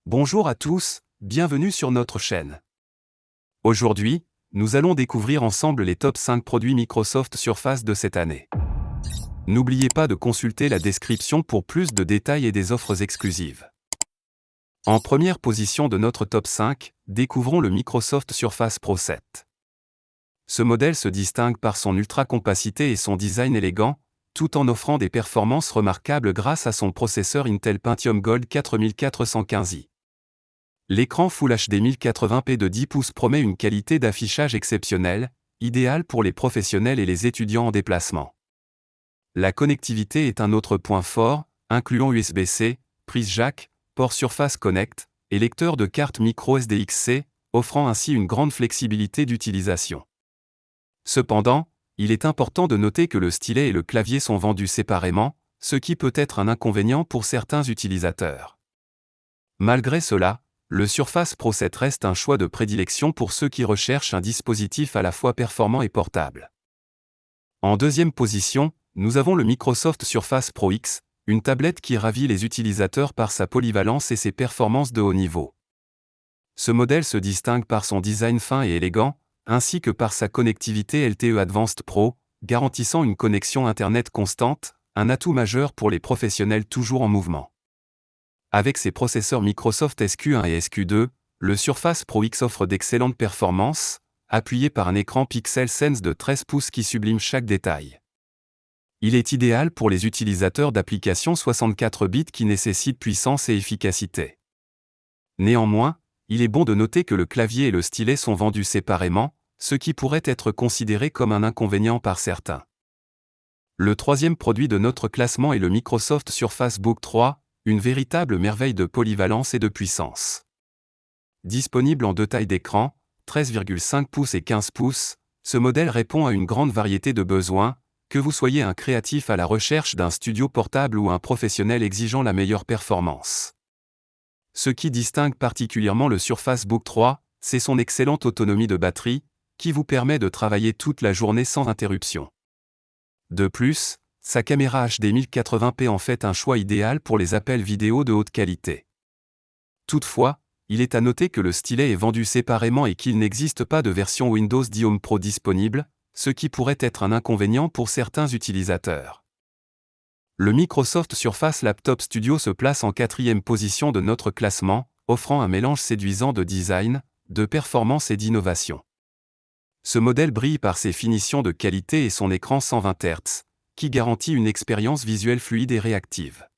Bonjour à tous, bienvenue sur notre chaîne. Aujourd'hui, nous allons découvrir ensemble les top 5 produits Microsoft Surface de cette année. N'oubliez pas de consulter la description pour plus de détails et des offres exclusives. En première position de notre top 5, découvrons le Microsoft Surface Pro 7. Ce modèle se distingue par son ultra-compacité et son design élégant, tout en offrant des performances remarquables grâce à son processeur Intel Pentium Gold 4415i. L'écran Full HD 1080p de 10 pouces promet une qualité d'affichage exceptionnelle, idéale pour les professionnels et les étudiants en déplacement. La connectivité est un autre point fort, incluant USB-C, prise jack, port Surface Connect, et lecteur de carte micro SDXC, offrant ainsi une grande flexibilité d'utilisation. Cependant, il est important de noter que le stylet et le clavier sont vendus séparément, ce qui peut être un inconvénient pour certains utilisateurs. Malgré cela, le Surface Pro 7 reste un choix de prédilection pour ceux qui recherchent un dispositif à la fois performant et portable. En deuxième position, nous avons le Microsoft Surface Pro X, une tablette qui ravit les utilisateurs par sa polyvalence et ses performances de haut niveau. Ce modèle se distingue par son design fin et élégant, ainsi que par sa connectivité LTE Advanced Pro, garantissant une connexion Internet constante, un atout majeur pour les professionnels toujours en mouvement. Avec ses processeurs Microsoft SQ1 et SQ2, le Surface Pro X offre d'excellentes performances, appuyé par un écran Pixel Sense de 13 pouces qui sublime chaque détail. Il est idéal pour les utilisateurs d'applications 64 bits qui nécessitent puissance et efficacité. Néanmoins, il est bon de noter que le clavier et le stylet sont vendus séparément, ce qui pourrait être considéré comme un inconvénient par certains. Le troisième produit de notre classement est le Microsoft Surface Book 3, une véritable merveille de polyvalence et de puissance. Disponible en deux tailles d'écran, 13,5 pouces et 15 pouces, ce modèle répond à une grande variété de besoins, que vous soyez un créatif à la recherche d'un studio portable ou un professionnel exigeant la meilleure performance. Ce qui distingue particulièrement le Surface Book 3, c'est son excellente autonomie de batterie, qui vous permet de travailler toute la journée sans interruption. De plus, sa caméra HD 1080p en fait un choix idéal pour les appels vidéo de haute qualité. Toutefois, il est à noter que le stylet est vendu séparément et qu'il n'existe pas de version Windows 10 Home Pro disponible, ce qui pourrait être un inconvénient pour certains utilisateurs. Le Microsoft Surface Laptop Studio se place en quatrième position de notre classement, offrant un mélange séduisant de design, de performance et d'innovation. Ce modèle brille par ses finitions de qualité et son écran 120 Hz, qui garantit une expérience visuelle fluide et réactive.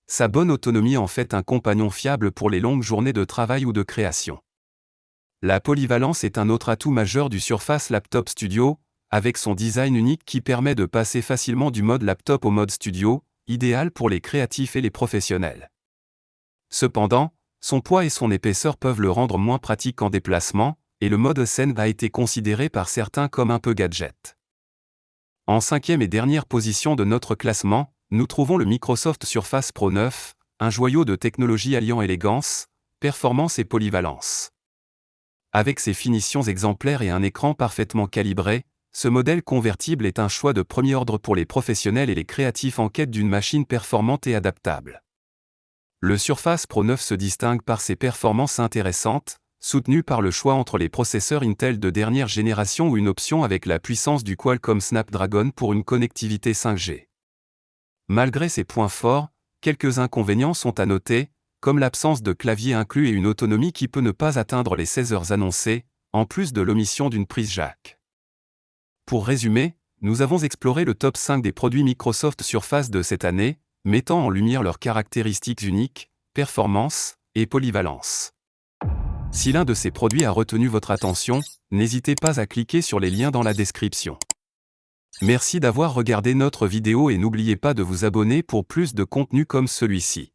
Sa bonne autonomie en fait un compagnon fiable pour les longues journées de travail ou de création. La polyvalence est un autre atout majeur du Surface Laptop Studio, avec son design unique qui permet de passer facilement du mode laptop au mode studio, idéal pour les créatifs et les professionnels. Cependant, son poids et son épaisseur peuvent le rendre moins pratique en déplacement, et le mode scène a été considéré par certains comme un peu gadget. En cinquième et dernière position de notre classement, nous trouvons le Microsoft Surface Pro 9, un joyau de technologie alliant élégance, performance et polyvalence. Avec ses finitions exemplaires et un écran parfaitement calibré, ce modèle convertible est un choix de premier ordre pour les professionnels et les créatifs en quête d'une machine performante et adaptable. Le Surface Pro 9 se distingue par ses performances intéressantes, soutenu par le choix entre les processeurs Intel de dernière génération ou une option avec la puissance du Qualcomm Snapdragon pour une connectivité 5G. Malgré ces points forts, quelques inconvénients sont à noter, comme l'absence de clavier inclus et une autonomie qui peut ne pas atteindre les 16 heures annoncées, en plus de l'omission d'une prise jack. Pour résumer, nous avons exploré le top 5 des produits Microsoft Surface de cette année, mettant en lumière leurs caractéristiques uniques, performance et polyvalence. Si l'un de ces produits a retenu votre attention, n'hésitez pas à cliquer sur les liens dans la description. Merci d'avoir regardé notre vidéo et n'oubliez pas de vous abonner pour plus de contenu comme celui-ci.